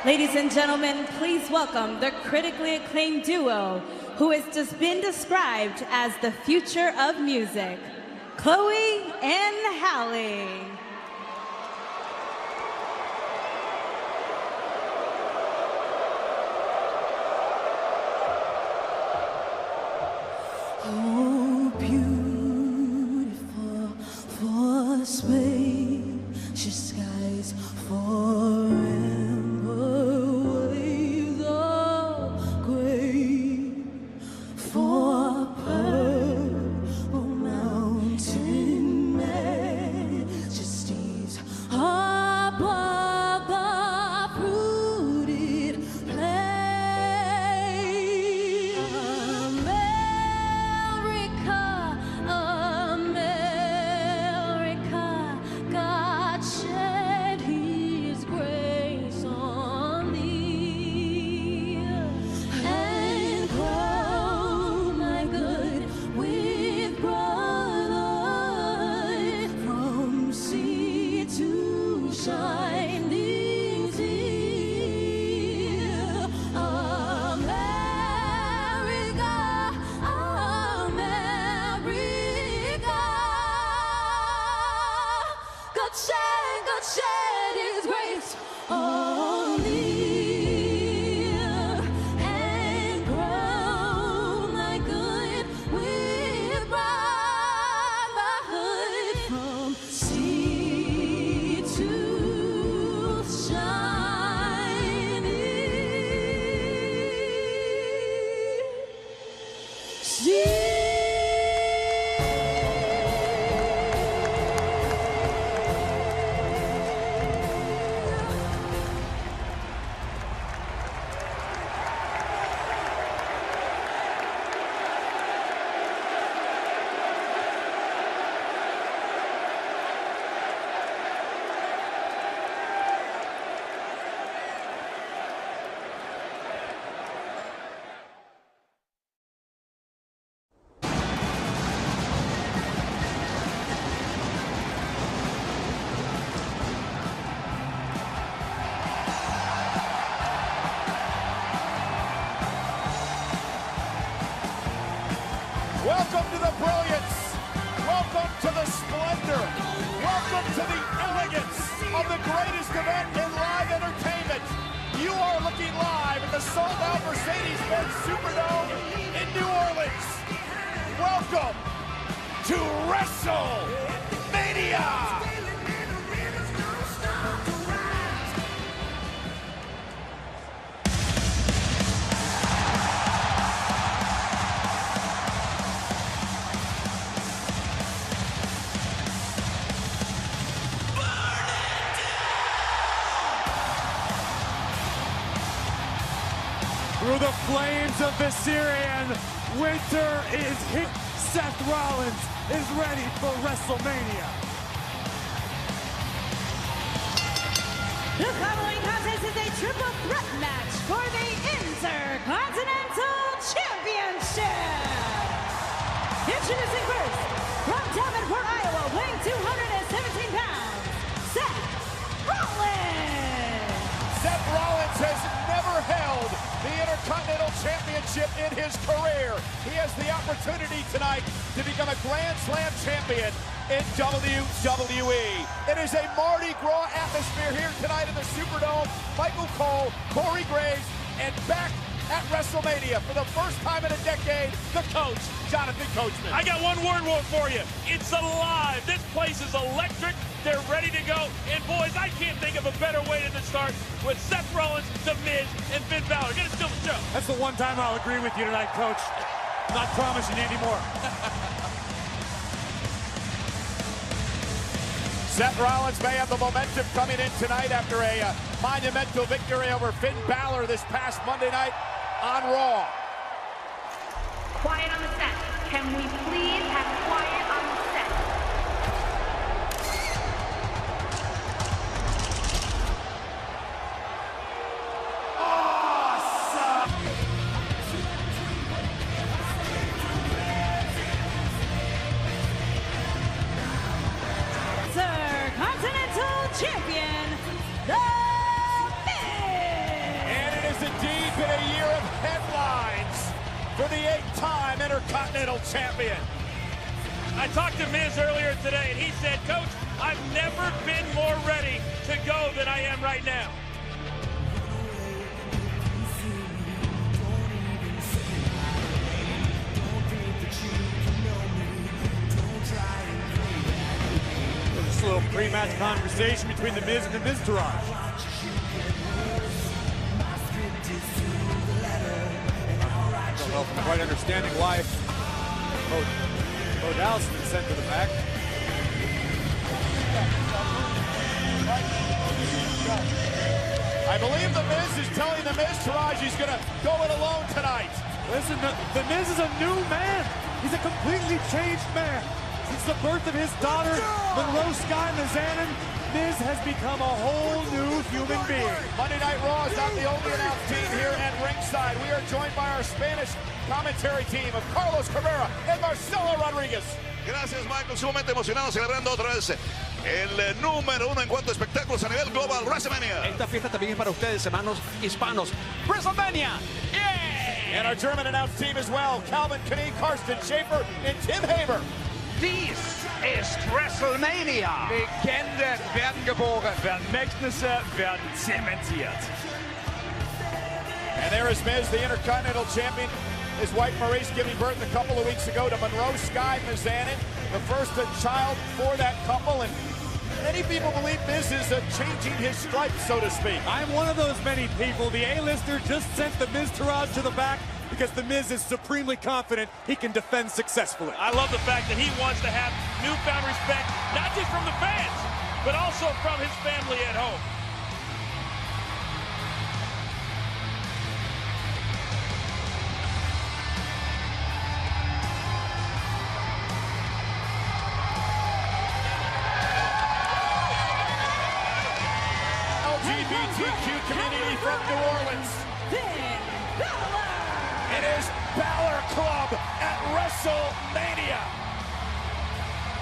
Ladies and gentlemen, please welcome the critically acclaimed duo who has just been described as the future of music, Chloe and Halle. Oh, beautiful for spacious skies, forever waves of gray, for purple mountain majesties above the fruited plain. America, God shed His grace on thee, and crown my good with brotherhood from sea to shining sea. America, America, God shed His grace on thee, and crown thy good with brotherhood from sea to shining sea. Welcome to the brilliance. Welcome to the splendor. Welcome to the elegance of the greatest event in live entertainment. You are looking live at the sold-out Mercedes-Benz Superdome in New Orleans. Welcome to Wrestlemania. Through the flames of Viserion, winter is hit. Seth Rollins is ready for Wrestlemania. The following contest is a triple threat match for the Intercontinental Championship. Introducing first, from Davenport, Iowa, weighing 217 pounds, Seth Rollins. Seth Rollins has never held the Intercontinental Championship in his career. He has the opportunity tonight to become a Grand Slam champion in WWE. It is a Mardi Gras atmosphere here tonight in the Superdome. Michael Cole, Corey Graves, and back at WrestleMania for the first time in a decade, the coach, Jonathan Coachman. I got one word for you. It's alive. This place is electric. They're ready to go. And boys, I can't think of a better way to start with Seth Rollins, The Miz, and Finn Balor. Gonna steal the show. That's the one time I'll agree with you tonight, Coach. Not promising anymore. Seth Rollins may have the momentum coming in tonight after a monumental victory over Finn Balor this past Monday night on Raw. Quiet on the set. Can we please have quiet on the set? Intercontinental Champion, The Miz. been a year of headlines for the 8-time Intercontinental Champion. I talked to Miz earlier today, and he said, Coach, I've never been more ready to go than I am right now. Just a little pre-match conversation between the Miz and the Miztourage. I don't know if I'm quite understanding why Bo Dallas has been sent to the back. I believe the Miz is telling the Miztourage he's going to go it alone tonight. Listen, the Miz is a new man. He's a completely changed man. Since the birth of his daughter, Monroe Sky Mizanin, Miz has become a whole new human being. Monday Night Raw is not the only announced team here at ringside. We are joined by our Spanish commentary team of Carlos Carrera and Marcelo Rodriguez. Gracias, Michael. Sumamente emocionado, celebrando otra vez el número 1 en cuanto a espectáculos a nivel global, Wrestlemania. Esta fiesta también es para ustedes, hermanos hispanos. Wrestlemania. Yeah! And our German announced team as well. Calvin Knee, Karsten Schaefer, and Tim Haber. Dies ist Wrestlemania. Legenden werden geboren. Vermächtnisse werden zementiert. And there is Miz, the Intercontinental Champion. His wife Maurice giving birth a couple of weeks ago to Monroe Sky Mizanin, the first child for that couple. And many people believe Miz is changing his stripes, so to speak. I'm one of those many people. The A-lister just sent the Miztourage to the back because the Miz is supremely confident he can defend successfully. I love the fact that he wants to have newfound respect, not just from the fans, but also from his family at home. LGBTQ community from New Orleans. It is Balor Club at WrestleMania.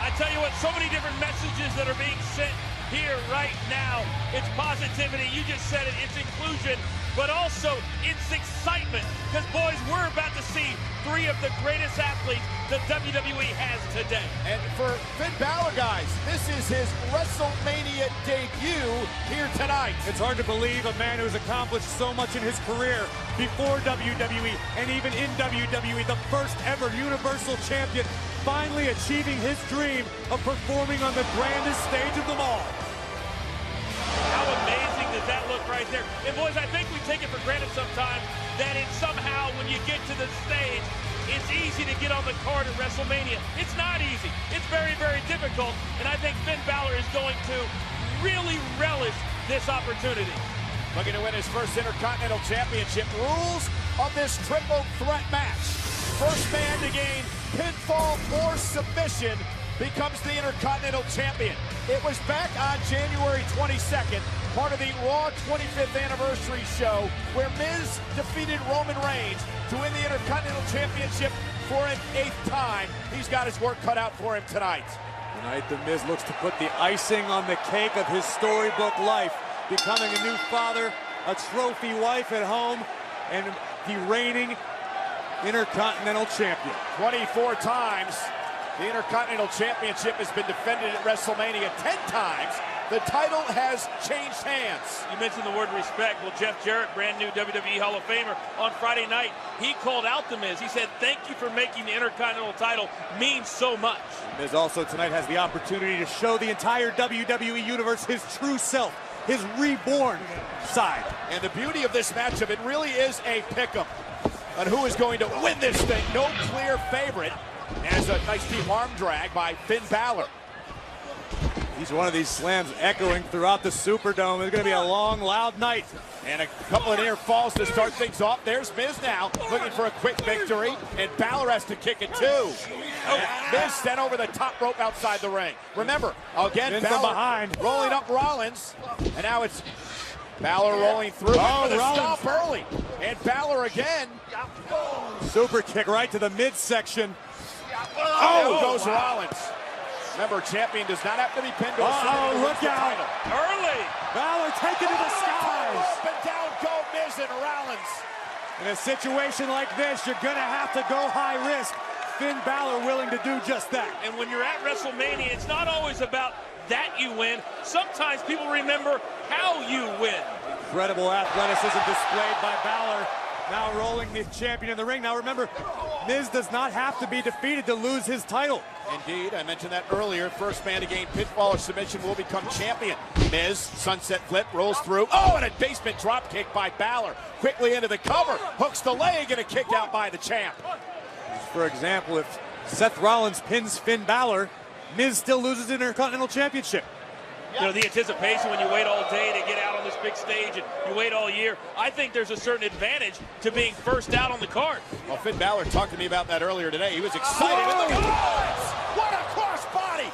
I tell you what, so many different messages that are being sent here right now. It's positivity, you just said it, it's inclusion, but also it's excitement. Because boys, we're about to see 3 of the greatest athletes the WWE has today. And for Finn Balor, guys, this is his WrestleMania debut here tonight. It's hard to believe a man who's accomplished so much in his career before WWE and even in WWE, the first ever Universal Champion, finally achieving his dream of performing on the grandest stage of them all. How amazing does that look right there? And boys, I think we take it for granted sometimes that it's somehow when you get to the stage, it's easy to get on the card at WrestleMania. It's not easy. It's very, very difficult. And I think Finn Balor is going to really relish this opportunity. Looking to win his first Intercontinental Championship. Rules of this triple threat match. First man to gain pinfall or submission becomes the Intercontinental Champion. It was back on January 22nd, part of the Raw 25th anniversary show, where Miz defeated Roman Reigns to win the Intercontinental Championship for an 8th time. He's got his work cut out for him tonight. Tonight, The Miz looks to put the icing on the cake of his storybook life, becoming a new father, a trophy wife at home, and the reigning Intercontinental Champion. 24 times. The Intercontinental Championship has been defended at WrestleMania 10 times. The title has changed hands. You mentioned the word respect. Well, Jeff Jarrett, brand new WWE Hall of Famer, on Friday night, he called out The Miz. He said, thank you for making the Intercontinental title mean so much. Miz also tonight has the opportunity to show the entire WWE Universe his true self, his reborn side. And the beauty of this matchup, it really is a pick-em on who is going to win this thing. No clear favorite. As a nice deep arm drag by Finn Balor. Each one of these slams echoing throughout the Superdome. It's going to be a long, loud night. And a couple of near falls to start things off. There's Miz now, looking for a quick victory. And Balor has to kick it too. Miz sent over the top rope outside the ring. Remember, again, Miz Balor from behind, rolling up Rollins. And now it's Balor rolling through with a stomp early. And Balor again. Super kick right to the midsection. Oh, goes Rollins. Remember, champion does not have to be pinned to a look out. Early. Balor taken to the skies. Up and down go Miz and Rollins. In a situation like this, you're going to have to go high risk. Finn Balor willing to do just that. And when you're at WrestleMania, it's not always about that you win. Sometimes people remember how you win. Incredible athleticism displayed by Balor. Now rolling the champion in the ring. Now remember, Miz does not have to be defeated to lose his title. Indeed, I mentioned that earlier. First man to gain pinfall or submission will become champion. Miz, sunset flip, rolls through. Oh, and a basement drop kick by Balor. Quickly into the cover, hooks the leg, and a kick out by the champ. For example, if Seth Rollins pins Finn Balor, Miz still loses the Intercontinental Championship. You know, the anticipation when you wait all day to get out on this big stage and you wait all year, I think there's a certain advantage to being first out on the card. Well, Finn Balor talked to me about that earlier today. He was excited. And look at Rollins! What a cross body!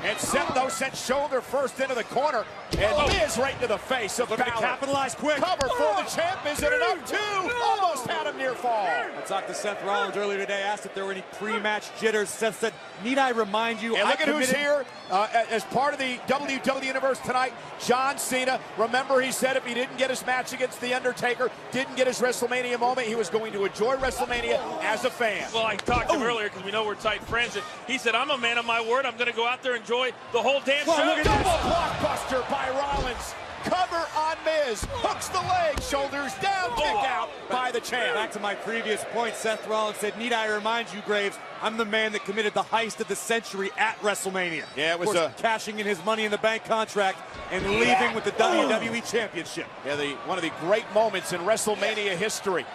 And Seth, though, sent shoulder first into the corner. And Miz right into the face of Balor. Looking to capitalize quick. Cover for the champ. Is it enough? Two! Almost had him near fall. I talked to Seth Rollins earlier today, asked if there were any pre-match jitters. Seth said, need I remind you? And look at who's here as part of the WWE Universe tonight. John Cena. Remember, he said if he didn't get his match against The Undertaker, didn't get his WrestleMania moment, he was going to enjoy WrestleMania as a fan. Well, I talked to him earlier because we know we're tight friends, and he said, I'm a man of my word. I'm going to go out there and enjoy the whole damn show. Look at double blockbuster by Rollins. Cover on Miz. Hooks the leg. Shoulders down. Kick out by the champ. Back to my previous point, Seth Rollins said, need I remind you, Graves, I'm the man that committed the heist of the century at WrestleMania. Yeah, it was of course, cashing in his Money in the Bank contract and leaving with the WWE Championship. Yeah, one of the great moments in WrestleMania history.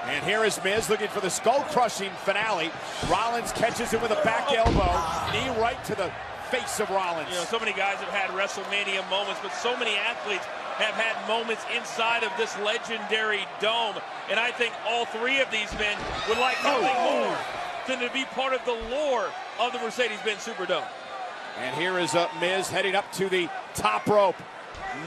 And here is Miz looking for the skull-crushing finale. Rollins catches him with a back elbow. Knee right to the face of Rollins. You know, so many guys have had WrestleMania moments, but so many athletes have had moments inside of this legendary dome. And I think all three of these men would like nothing more than to be part of the lore of the Mercedes-Benz Superdome. And here is Miz heading up to the top rope.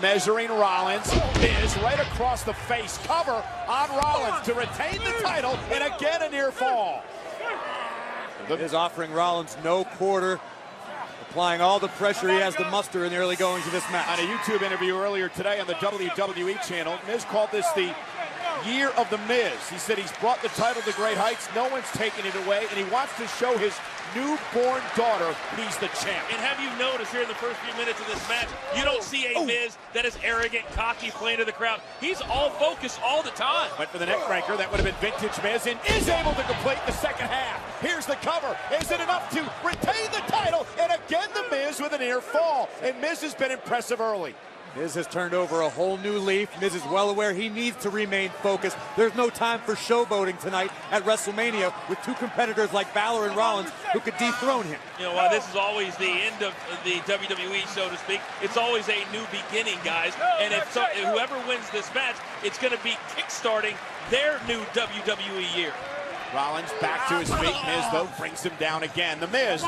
Measuring Rollins. Miz right across the face. Cover on Rollins to retain the title, and again a near fall. Miz offering Rollins no quarter, applying all the pressure he has to muster in the early goings of this match. On a YouTube interview earlier today on the WWE channel, Miz called this the year of the Miz. He said he's brought the title to great heights, no one's taking it away, and he wants to show his newborn daughter he's the champ. And have you noticed here in the first few minutes of this match, you don't see a Miz that is arrogant, cocky, playing to the crowd. He's all focused all the time. Went for the neck breaker. That would have been vintage Miz, and is able to complete the second half. Here's the cover. Is it enough to retain the title? And again the Miz with a near fall. And Miz has been impressive early. Miz has turned over a whole new leaf. Miz is well aware he needs to remain focused. There's no time for showboating tonight at WrestleMania with two competitors like Balor and Rollins who could dethrone him. You know, while this is always the end of the WWE, so to speak, it's always a new beginning, guys. And if whoever wins this match, it's going to be kickstarting their new WWE year. Rollins back to his feet. Miz, though, brings him down again. The Miz,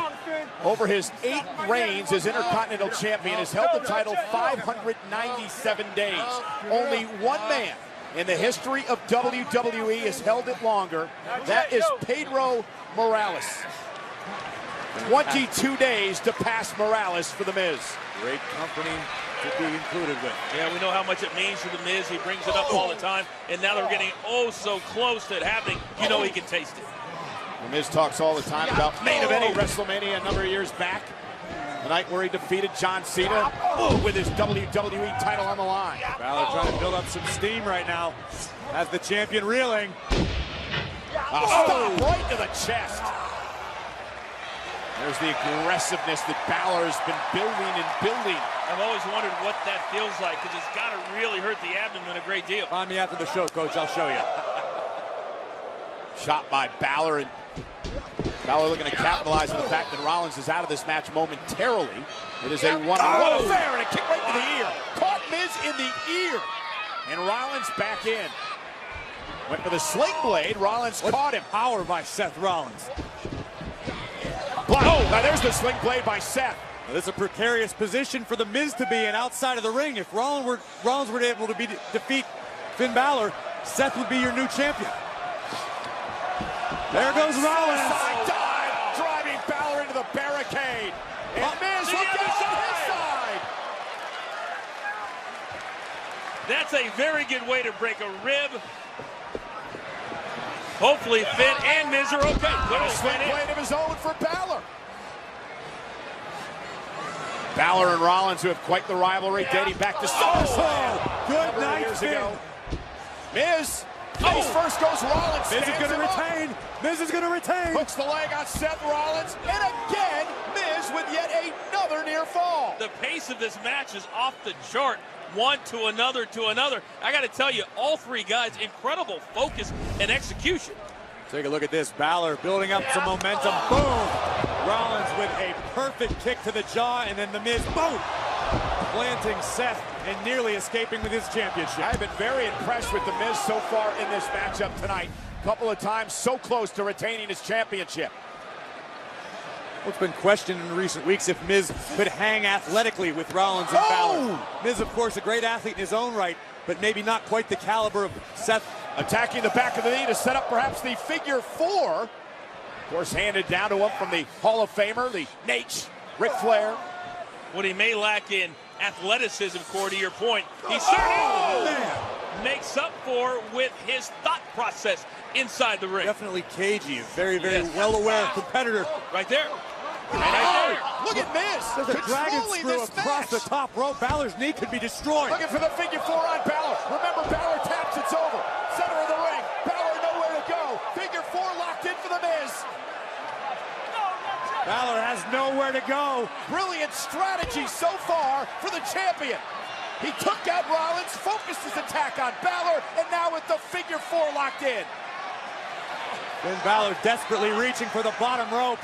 over his 8 reigns as Intercontinental Champion, has held the title 597 days. Only one man in the history of WWE has held it longer. That is Pedro Morales. 22 days to pass Morales for The Miz. Great company to be included with. Yeah, we know how much it means to The Miz. He brings it up all the time, and now that we're getting so close to it happening, you know he can taste it. The Miz talks all the time about main eventing WrestleMania a number of years back. The night where he defeated John Cena with his WWE title on the line. Balor trying to build up some steam right now. Has the champion reeling. Stop right to the chest. There's the aggressiveness that Balor has been building and building. I've always wondered what that feels like, because it's got to really hurt the abdomen a great deal. Find me after the show, Coach. I'll show you. Shot by Balor, and Balor looking to capitalize on the fact that Rollins is out of this match momentarily. It is a one-on-one affair, and a kick right to the ear. Caught Miz in the ear, and Rollins back in. Went for the sling blade. Rollins caught him. Power by Seth Rollins. Now there's the sling blade by Seth. Now, this is a precarious position for the Miz to be in outside of the ring. If Rollins were able to defeat Finn Balor, Seth would be your new champion. There goes Rollins. Side dive, driving Balor into the barricade. And Miz look out on his side. That's a very good way to break a rib Hopefully Finn and Miz are okay. A swing blade of his own for Balor. Balor and Rollins, who have quite the rivalry dating back to SummerSlam. Good night, years Finn. ago. Miz. Face first goes Rollins. Miz is going to retain. Miz is going to retain. Hooks the leg on Seth Rollins. And again, Miz with yet another near fall. The pace of this match is off the chart. One to another to another. I got to tell you, all three guys, incredible focus and execution. Take a look at this. Balor building up some momentum. Boom! Rollins with a perfect kick to the jaw, and then the Miz, boom! Planting Seth and nearly escaping with his championship. I've been very impressed with the Miz so far in this matchup tonight. A couple of times so close to retaining his championship. Well, it's been questioned in recent weeks if Miz could hang athletically with Rollins and Balor. Miz, of course, a great athlete in his own right, but maybe not quite the caliber of Seth. Attacking the back of the knee to set up perhaps the figure four. Of course, handed down to him from the Hall of Famer, the Nate, Ric Flair. What he may lack in athleticism, Corey, to your point, he certainly makes up for with his thought process inside the ring. Definitely cagey, a very, very well-aware competitor. Right there. Look at Miz. There's a dragon screw across the top rope. Balor's knee could be destroyed. Looking for the figure four on Balor. Remember, Balor taps, it's over. Center of the ring. Balor nowhere to go. Figure four locked in for the Miz. Balor has nowhere to go. Brilliant strategy so far for the champion. He took out Rollins, focused his attack on Balor, and now with the figure four locked in. Then Balor desperately reaching for the bottom rope.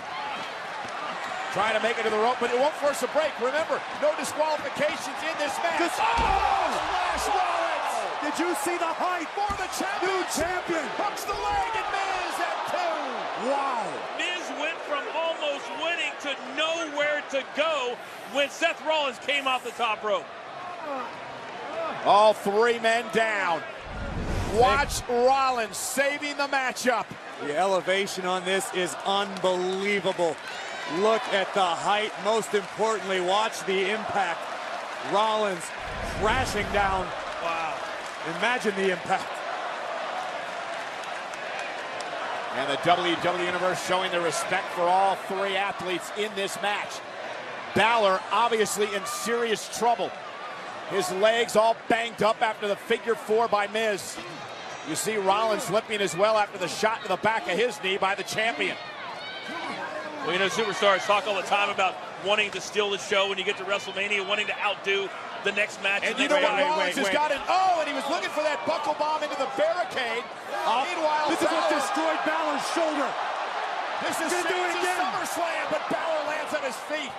Trying to make it to the rope, but it won't force a break. Remember, no disqualifications in this match. Slash Rollins! Did you see the height? For the champion! New champion! Hooks the leg and Miz at two! Wow! Miz went from almost winning to nowhere to go when Seth Rollins came off the top rope. All three men down. Watch Rollins saving the matchup. The elevation on this is unbelievable. Look at the height. Most importantly, watch the impact. Rollins crashing down. Wow. Imagine the impact. And the WWE Universe showing their respect for all three athletes in this match. Balor obviously in serious trouble. His legs all banged up after the figure four by Miz. You see Rollins limping as well after the shot to the back of his knee by the champion. Well, you know, superstars talk all the time about wanting to steal the show when you get to WrestleMania, wanting to outdo the next match. And you know what Rollins has got it. Oh, and he was looking for that buckle bomb into the barricade. Meanwhile, this is what destroyed Balor's shoulder. This is SummerSlam, but Balor lands on his feet.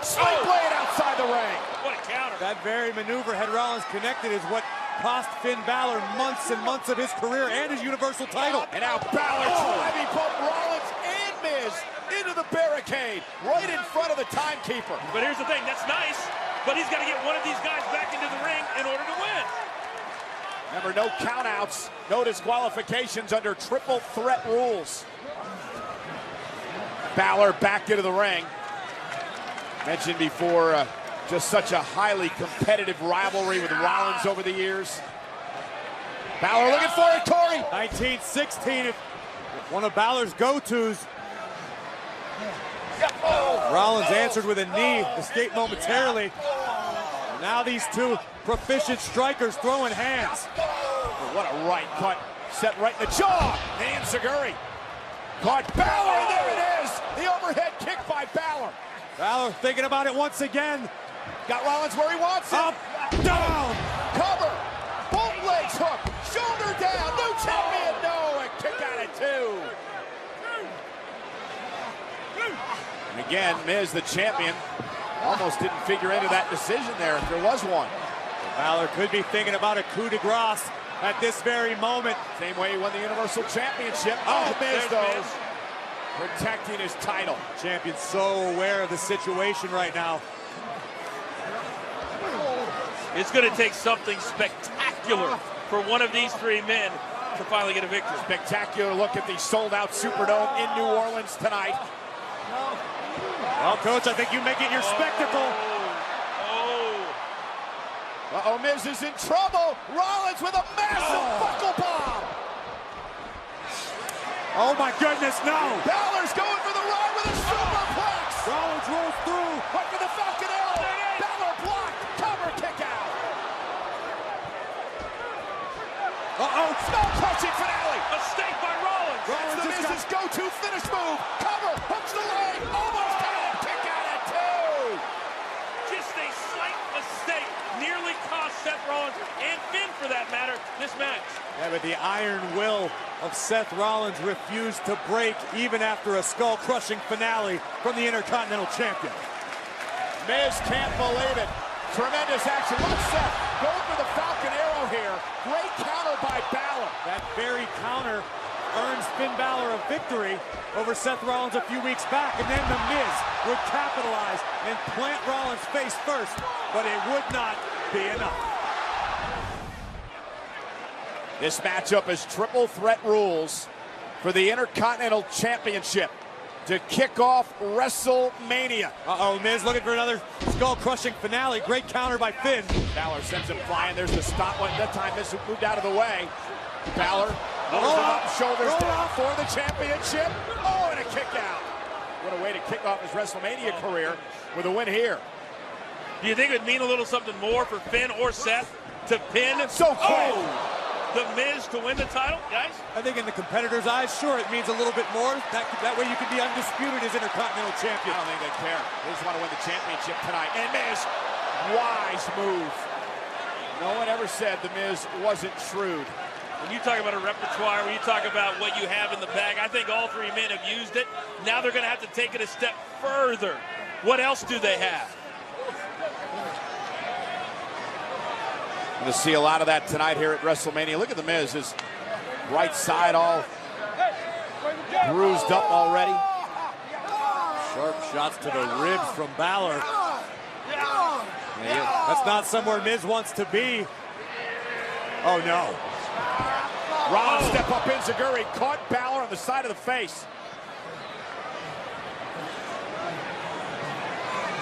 Sling blade outside the ring. What a counter. That very maneuver, had Rollins connected, is what cost Finn Balor months and months of his career and his Universal title. And now Balor driving both Rollins and Miz into the barricade, right in front of the timekeeper. But here's the thing, that's nice, but he's got to get one of these guys back into the ring in order to win. Remember, no countouts, no disqualifications under triple threat rules. Balor back into the ring. Mentioned before, just such a highly competitive rivalry with Rollins over the years. Balor looking for it, Corey. 1916, one of Balor's go-tos. Rollins answered with a knee, escaped momentarily. Now these two proficient strikers throwing hands. What a right cut, set right in the jaw. And Seguri caught Balor, and there it is. The overhead kick by Balor. Balor thinking about it once again. Got Rollins where he wants it. Up, down. Cover. Both legs hook. Shoulder down. New champion. No, a kick out of two. And again, Miz, the champion, almost didn't figure into that decision there if there was one. Balor could be thinking about a coup de grace at this very moment. Same way he won the Universal Championship. Oh, Miz, though, protecting his title. Champion's so aware of the situation right now. It's going to take something spectacular for one of these three men to finally get a victory. Spectacular look at the sold-out Superdome in New Orleans tonight. Well, Coach, I think you make it your spectacle. Uh-oh, Miz is in trouble. Rollins with a massive buckle bomb. Oh my goodness, no! Balor's going for the ride with a superplex. Rollins rolls through. Right for the Falcon Arrow. Balor blocked. Cover kick out. Uh-oh. Skull crushing finale. Mistake by Rollins. That's the Miz's go-to finish move. Cover, hooks the leg, almost got it. Kick out at 2. Just a slight mistake nearly cost Seth Rollins, and Finn for that matter, this match. Yeah, but the iron will of Seth Rollins refused to break even after a skull-crushing finale from the Intercontinental Champion. Miz can't believe it. Tremendous action. Look, Seth going for the Falcon Arrow here. Great counter by Balor. That very counter earns Finn Balor a victory over Seth Rollins a few weeks back, and then the Miz would capitalize and plant Rollins face first, but it would not be enough. This matchup is triple threat rules for the Intercontinental Championship to kick off WrestleMania. Uh-oh, Miz looking for another skull-crushing finale. Great counter by Finn. Balor sends him flying. There's the stop one. That time Miz moved out of the way. Balor moves him up, shoulders down for the championship. Oh, and a kick out. What a way to kick off his WrestleMania career with a win here. Do you think it would mean a little something more for Finn or Seth to pin So quick. the Miz to win the title, guys? I think in the competitor's eyes, sure, it means a little bit more. That way you can be undisputed as Intercontinental Champion. I don't think they care. They just want to win the championship tonight. And Miz, wise move. No one ever said the Miz wasn't shrewd. When you talk about a repertoire, when you talk about what you have in the bag, I think all three men have used it. Now they're going to have to take it a step further. What else do they have? Going to see a lot of that tonight here at WrestleMania. Look at the Miz, his right side all bruised up already. Sharp shots to the ribs from Balor. That's not somewhere Miz wants to be. Oh, no. Rollins step up in, Zaguri caught Balor on the side of the face.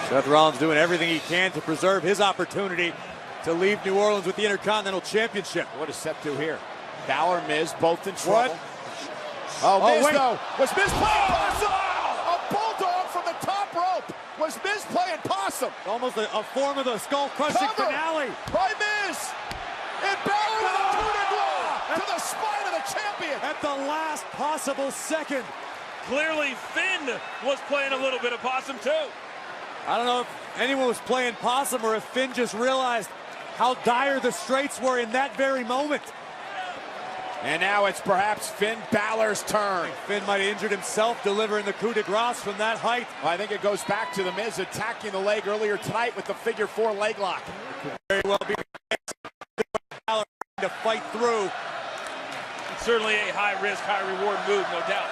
Seth Rollins doing everything he can to preserve his opportunity to leave New Orleans with the Intercontinental Championship. What does Seth do here? Balor, Miz, both in trouble. What? Oh, Miz, wait. though. Was Miz playing possum? A bulldog from the top rope. Was Miz playing possum? Almost a form of the skull-crushing Cover finale. by Miz. And Balor with a coup de grace to the spine of the champion. At the last possible second. Clearly, Finn was playing a little bit of possum, too. I don't know if anyone was playing possum or if Finn just realized how dire the straits were in that very moment. And now it's perhaps Finn Balor's turn. Finn might have injured himself delivering the coup de grace from that height. Well, I think it goes back to the Miz attacking the leg earlier tonight with the figure 4 leg lock. Very well be Balor to fight through. It's certainly a high-risk, high-reward move, no doubt.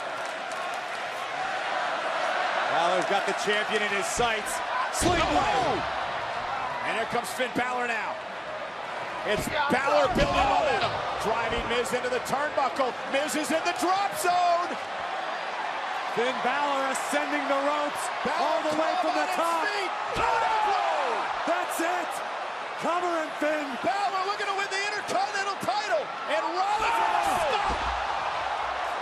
Balor's got the champion in his sights. Sling blade. And here comes Finn Balor now. It's Balor building momentum. Driving Miz into the turnbuckle. Miz is in the drop zone. Finn Balor ascending the ropes all the way from the top. That's it. Covering Finn. Balor looking to win the Intercontinental title. And Rollins stop.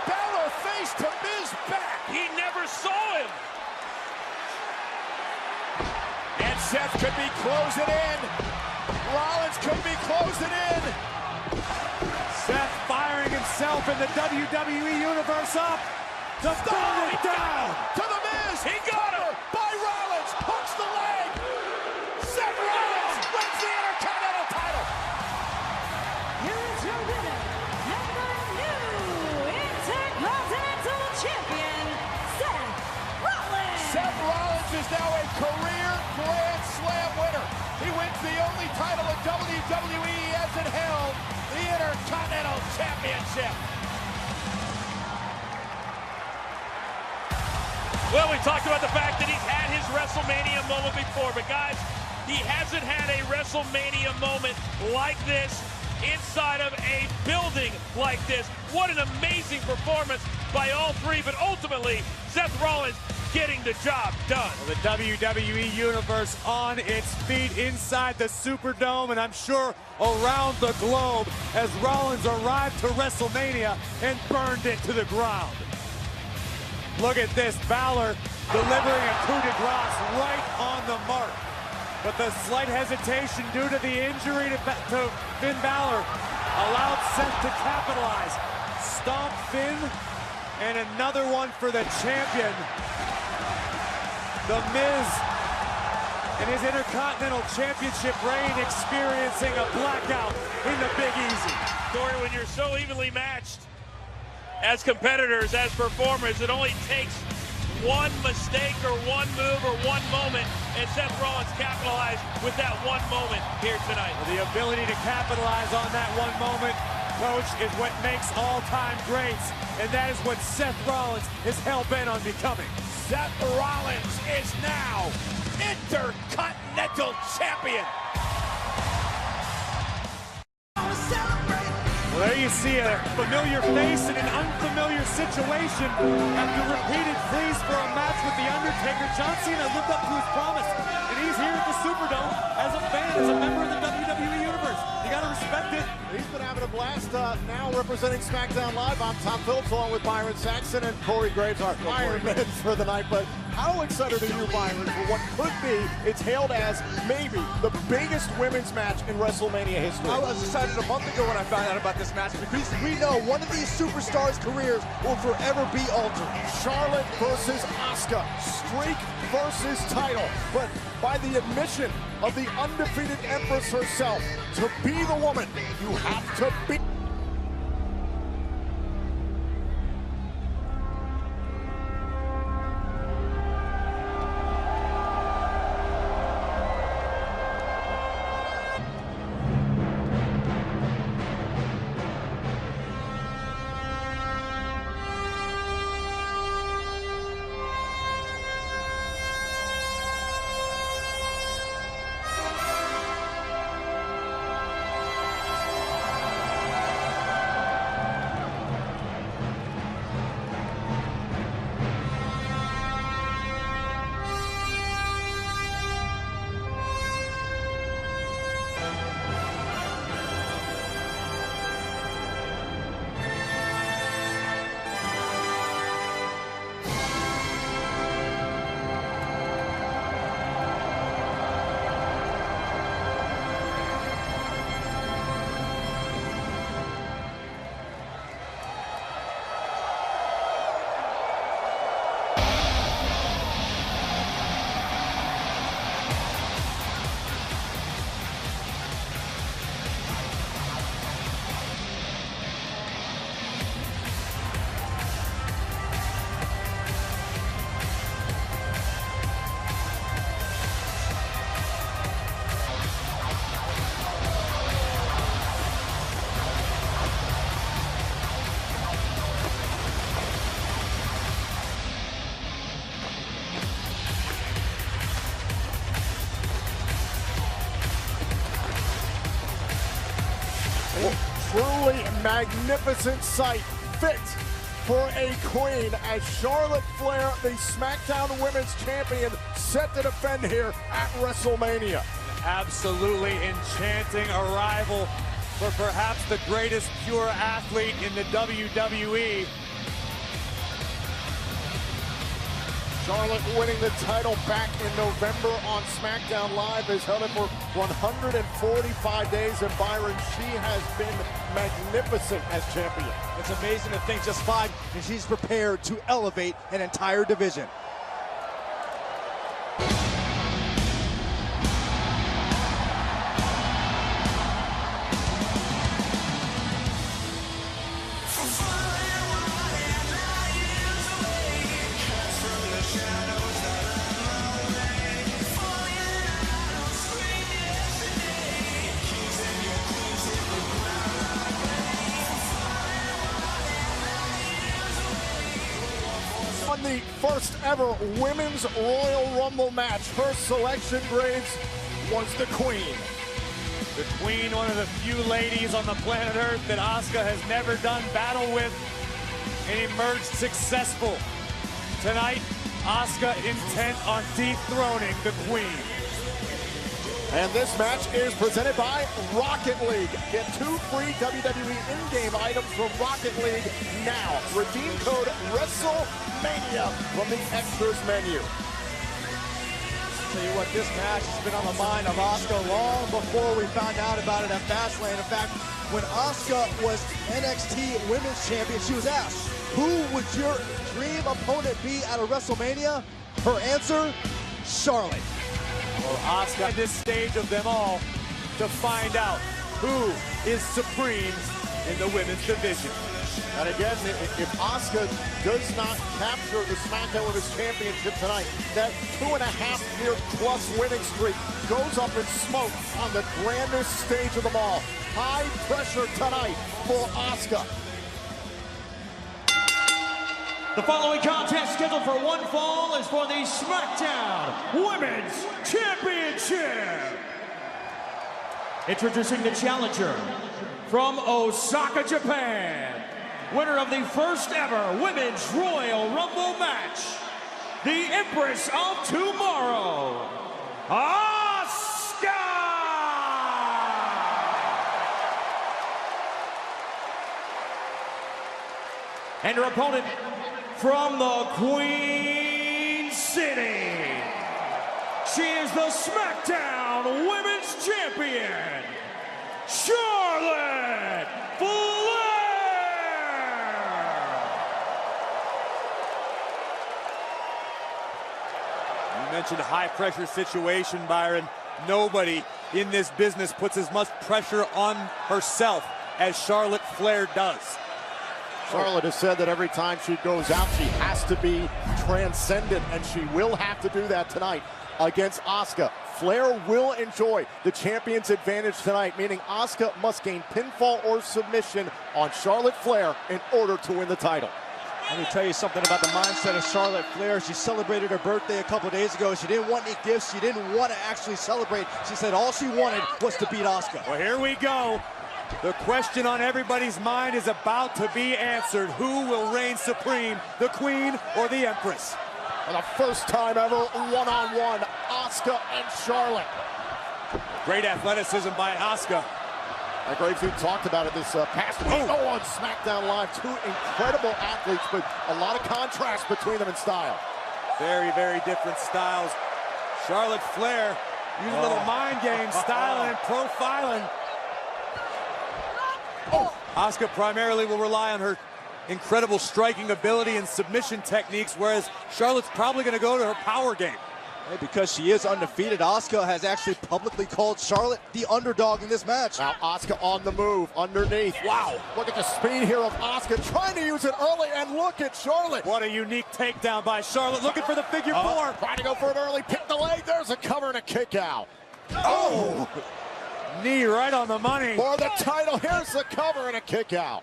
Balor face to Miz back. He never saw him. And Seth could be closing in. Rollins could be closing in. Seth firing himself in the WWE Universe up to bring it down. To the Miz. He got her. By Rollins. Hooks the leg. Seth Rollins wins the Intercontinental title. Here is your winner, and the new Intercontinental Champion, Seth Rollins. Seth Rollins is now a career Grand Slam winner. He wins the only title in WWE he hasn't held, the Intercontinental Championship. Well, we talked about the fact that he's had his WrestleMania moment before, but guys, he hasn't had a WrestleMania moment like this inside of a building like this. What an amazing performance by all three, but ultimately, Seth Rollins getting the job done. Well, the WWE Universe on its feet inside the Superdome, and I'm sure around the globe as Rollins arrived to WrestleMania and burned it to the ground. Look at this, Balor delivering a coup de grace right on the mark. But the slight hesitation due to the injury to Finn Balor allowed Seth to capitalize. Stomp Finn, and another one for the champion. The Miz and his Intercontinental Championship reign experiencing a blackout in the Big Easy. Corey, when you're so evenly matched as competitors, as performers, it only takes one mistake or one move or one moment, and Seth Rollins capitalized with that one moment here tonight. The ability to capitalize on that one moment, Coach, is what makes all-time greats, and that is what Seth Rollins is hell-bent on becoming. Seth Rollins is now Intercontinental Champion. Well, there you see a familiar face in an unfamiliar situation. After repeated pleas for a match with The Undertaker, John Cena lived up to his promise, and he's here at the Superdome as a fan, as a member of the WWE Universe. You gotta respect it. He's been having a blast now representing SmackDown Live. I'm Tom Phillips along with Byron Saxton and Corey Graves, our Iron Man for the night. But how excited are you, Byron, for what could be, it's hailed as maybe the biggest women's match in WrestleMania history? I was excited a month ago when I found out about this match because we know one of these superstars' careers will forever be altered. Charlotte versus Asuka, streak versus title. But by the admission of the undefeated Empress herself, to be the woman, you have to be. Truly magnificent sight, fit for a queen as Charlotte Flair, the SmackDown Women's Champion, set to defend here at WrestleMania. Absolutely enchanting arrival for perhaps the greatest pure athlete in the WWE. Charlotte winning the title back in November on SmackDown Live, has held it for 145 days, and Byron, she has been magnificent as champion. It's amazing to think just 5, and she's prepared to elevate an entire division. On the first ever Women's Royal Rumble match, her selection, Graves, was the Queen. The Queen, one of the few ladies on the planet Earth that Asuka has never done battle with and emerged successful. Tonight, Asuka intent on dethroning the Queen. And this match is presented by Rocket League. Get 2 free WWE in-game items from Rocket League now. Redeem code Wrestlemania from the extras menu. Tell you what, this match has been on the mind of Asuka long before we found out about it at Fastlane. In fact, when Asuka was NXT Women's Champion, she was asked, who would your dream opponent be at a WrestleMania? Her answer, Charlotte. Well, Asuka at this stage of them all to find out who is supreme in the women's division. And again, if Asuka does not capture the SmackDown Women's Championship tonight, that 2.5-year plus winning streak goes up in smoke on the grandest stage of them all. High pressure tonight for Asuka. The following contest scheduled for one fall is for the SmackDown Women's Championship. Introducing the challenger from Osaka, Japan. Winner of the first ever Women's Royal Rumble match. The Empress of Tomorrow, Asuka! And her opponent from the Queen City. She is the SmackDown Women's Champion, Charlotte Flair! You mentioned a high-pressure situation, Byron. Nobody in this business puts as much pressure on herself as Charlotte Flair does. Charlotte has said that every time she goes out, she has to be transcendent, and she will have to do that tonight against Asuka. Flair will enjoy the champion's advantage tonight, meaning Asuka must gain pinfall or submission on Charlotte Flair in order to win the title. Let me tell you something about the mindset of Charlotte Flair. She celebrated her birthday a couple days ago. She didn't want any gifts. She didn't want to actually celebrate. She said all she wanted was to beat Asuka. Well, here we go. The question on everybody's mind is about to be answered. Who will reign supreme, the Queen or the Empress? For the first time ever, one-on-one, Asuka and Charlotte. Great athleticism by Asuka. Like Graves, who talked about it this past week on SmackDown Live. Two incredible athletes, but a lot of contrast between them in style. Very, very different styles. Charlotte Flair using a little mind game, styling and profiling. Asuka primarily will rely on her incredible striking ability and submission techniques, whereas Charlotte's probably going to go to her power game. Hey, because she is undefeated, Asuka has actually publicly called Charlotte the underdog in this match. Now Asuka on the move, underneath. Wow, look at the speed here of Asuka, trying to use it early, and look at Charlotte. What a unique takedown by Charlotte, looking for the figure four. Trying to go for it early, pick the leg, there's a cover and a kick out. Oh! Knee right on the money. For the title, here's the cover and a kick out.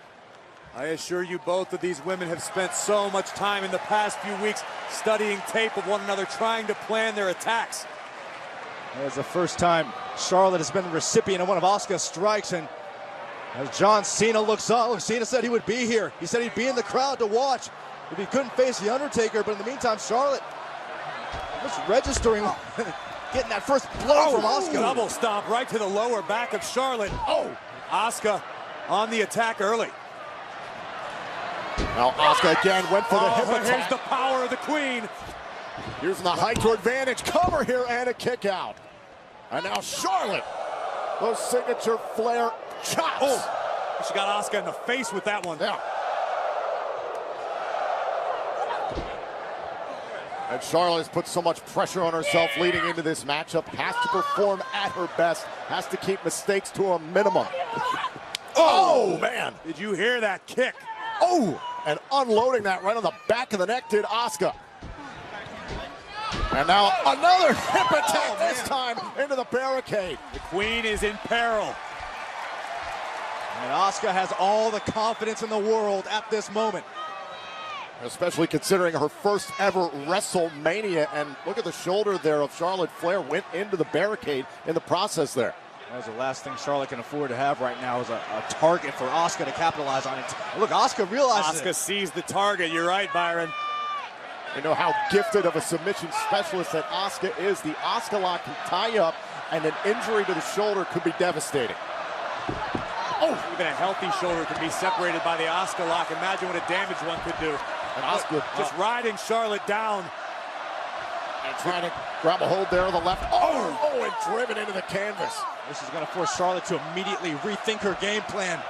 I assure you, both of these women have spent so much time in the past few weeks studying tape of one another, trying to plan their attacks. It's the first time Charlotte has been the recipient of one of Asuka's strikes, and as John Cena looks on, Cena said he would be here. He said he'd be in the crowd to watch if he couldn't face The Undertaker, but in the meantime, Charlotte just registering, getting that first blow from Asuka. Double stomp right to the lower back of Charlotte. Asuka on the attack early. Now Asuka again went for the hip attack. Here's the power of the Queen. Using the height to advantage. Cover here and a kick out. And now Charlotte. Those signature Flair chops. Oh, she got Asuka in the face with that one. Yeah. And Charlotte has put so much pressure on herself leading into this matchup. Has to perform at her best. Has to keep mistakes to a minimum. Oh, man. Did you hear that kick? Oh, and unloading that right on the back of the neck did Asuka. And now another hip attack, this time into the barricade. The Queen is in peril. And Asuka has all the confidence in the world at this moment. Especially considering her first ever WrestleMania. And look at the shoulder there of Charlotte Flair. Went into the barricade in the process there. That was the last thing Charlotte can afford to have right now, is a target for Asuka to capitalize on it. Look, Asuka realizes Asuka sees the target. You're right, Byron. You know how gifted of a submission specialist that Asuka is. The Asuka lock can tie you up, and an injury to the shoulder could be devastating. Oh, even a healthy shoulder can be separated by the Asuka lock. Imagine what a damaged one could do. And Asuka just riding Charlotte down. And trying to grab a hold there on the left. Oh, and driven into the canvas. This is going to force Charlotte to immediately rethink her game plan.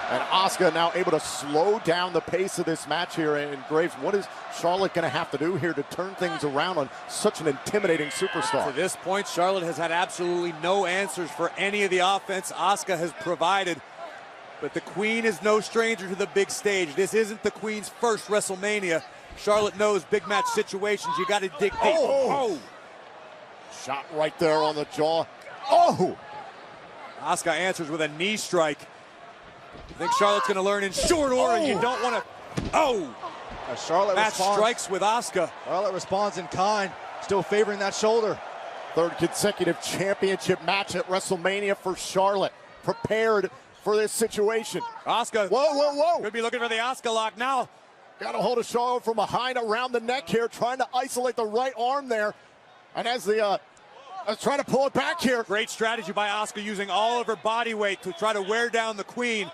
And Asuka now able to slow down the pace of this match here. And Graves, what is Charlotte going to have to do here to turn things around on such an intimidating superstar? To this point, Charlotte has had absolutely no answers for any of the offense Asuka has provided. But the Queen is no stranger to the big stage. This isn't the Queen's first WrestleMania. Charlotte knows big match situations. You got to dig deep. Oh! Shot right there on the jaw. Oh! Asuka answers with a knee strike. I think Charlotte's going to learn in short order. You don't want to. Charlotte Matt responds. strikes with Asuka. Charlotte responds in kind, still favoring that shoulder. Third consecutive championship match at WrestleMania for Charlotte. Prepared for this situation. Asuka. Whoa. Could be looking for the Asuka lock now. Got a hold of Charlotte from behind around the neck here, trying to isolate the right arm there. And as the trying to pull it back here. Great strategy by Asuka, using all of her body weight to try to wear down the Queen.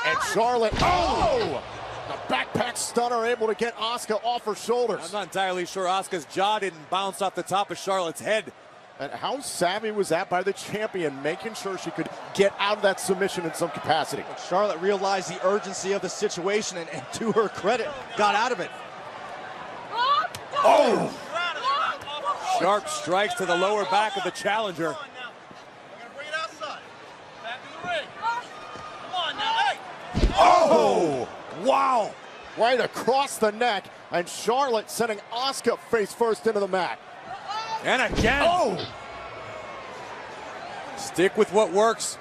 And Charlotte, the backpack stunner able to get Asuka off her shoulders. I'm not entirely sure Asuka's jaw didn't bounce off the top of Charlotte's head. And how savvy was that by the champion, making sure she could get out of that submission in some capacity. Charlotte realized the urgency of the situation and to her credit, got out of it. Oh! Sharp strikes to the lower back of the challenger. Oh! Wow! Right across the neck, and Charlotte sending Asuka face first into the mat. And again. Oh! Stick with what works.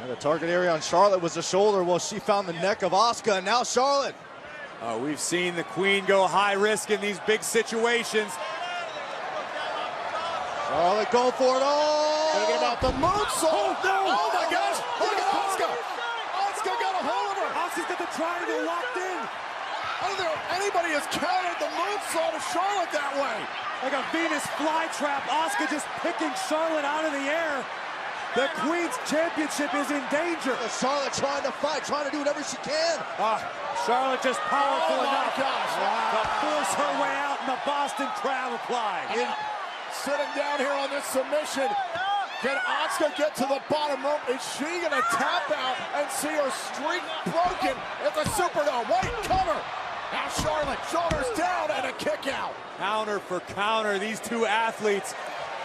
And the target area on Charlotte was the shoulder. Well, she found the neck of Asuka, and now Charlotte. We've seen the Queen go high risk in these big situations. Charlotte going for it. Thinking about the moonsault. Oh my gosh! Look at Asuka! Asuka got a hold of her. Asuka's got the triangle locked in. I don't think anybody has countered the moonsault of Charlotte that way. Like a Venus flytrap, Asuka just picking Charlotte out of the air. The Queen's championship is in danger. Charlotte trying to fight, trying to do whatever she can. Charlotte just powerful enough Wow. to force her way out, and the Boston crab applied. Sitting down here on this submission. Can Asuka get to the bottom rope? Is she going to tap out and see her streak broken at the Superdome? Wait, cover. Now Charlotte, shoulders down and a kick out. Counter for counter. These two athletes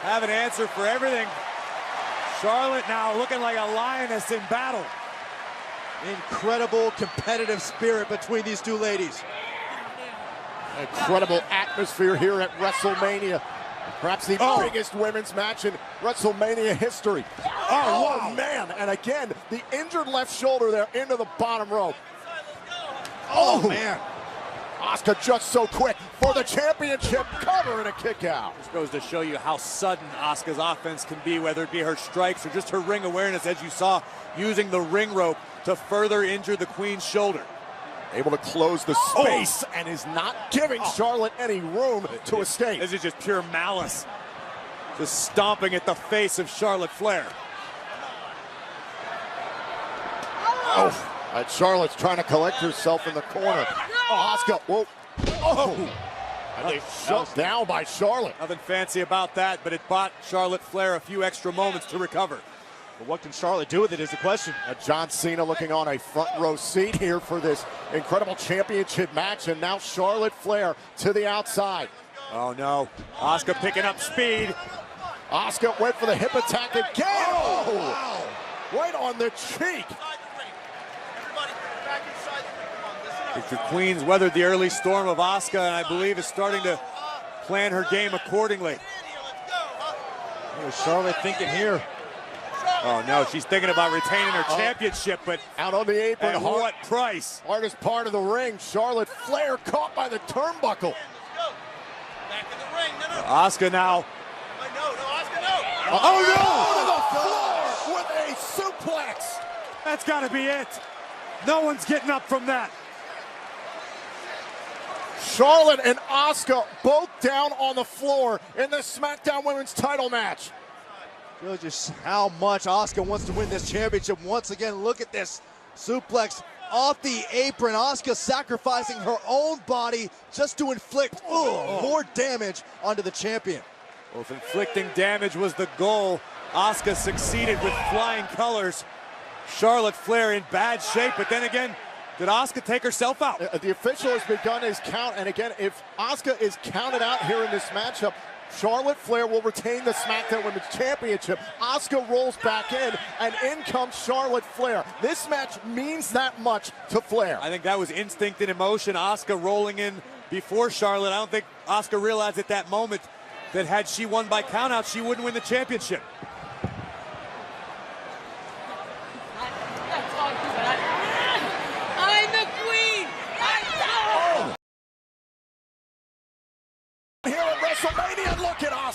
have an answer for everything. Charlotte now looking like a lioness in battle. Incredible competitive spirit between these two ladies. Incredible atmosphere here at WrestleMania. Perhaps the biggest women's match in WrestleMania history. Oh, man. And again, the injured left shoulder there into the bottom rope. Oh, man. Asuka just so quick for the championship cover and a kick out. This goes to show you how sudden Asuka's offense can be, whether it be her strikes or just her ring awareness, as you saw, using the ring rope to further injure the Queen's shoulder. Able to close the space and is not giving Charlotte any room to escape. This is just pure malice. Just stomping at the face of Charlotte Flair. And Charlotte's trying to collect herself in the corner. Asuka, whoa. And they shut down by Charlotte. Nothing fancy about that, but it bought Charlotte Flair a few extra moments to recover. But what can Charlotte do with it is the question. John Cena looking on a front row seat here for this incredible championship match, and now Charlotte Flair to the outside. Oh no, Asuka picking up speed. Asuka went for the hip attack again. Wow. Right on the cheek. The Queen's weathered the early storm of Asuka, and I believe is starting to plan her game accordingly. What is Charlotte thinking here? Oh no, she's thinking about retaining her championship, but out on the apron. At what price? Hardest part of the ring. Charlotte Flair caught by the turnbuckle. Asuka now. Oh no! To the floor with a suplex. That's got to be it. No one's getting up from that. Charlotte and Asuka both down on the floor in the SmackDown Women's title match. Shows just how much Asuka wants to win this championship. Once again, look at this suplex off the apron. Asuka sacrificing her own body just to inflict more damage onto the champion. Well, if inflicting damage was the goal, Asuka succeeded with flying colors. Charlotte Flair in bad shape, but then again, did Asuka take herself out? The official has begun his count, and again, if Asuka is counted out here in this matchup, Charlotte Flair will retain the SmackDown Women's Championship. Asuka rolls back in, and in comes Charlotte Flair. This match means that much to Flair. I think that was instinct and emotion. Asuka rolling in before Charlotte. I don't think Asuka realized at that moment that had she won by countout, she wouldn't win the championship.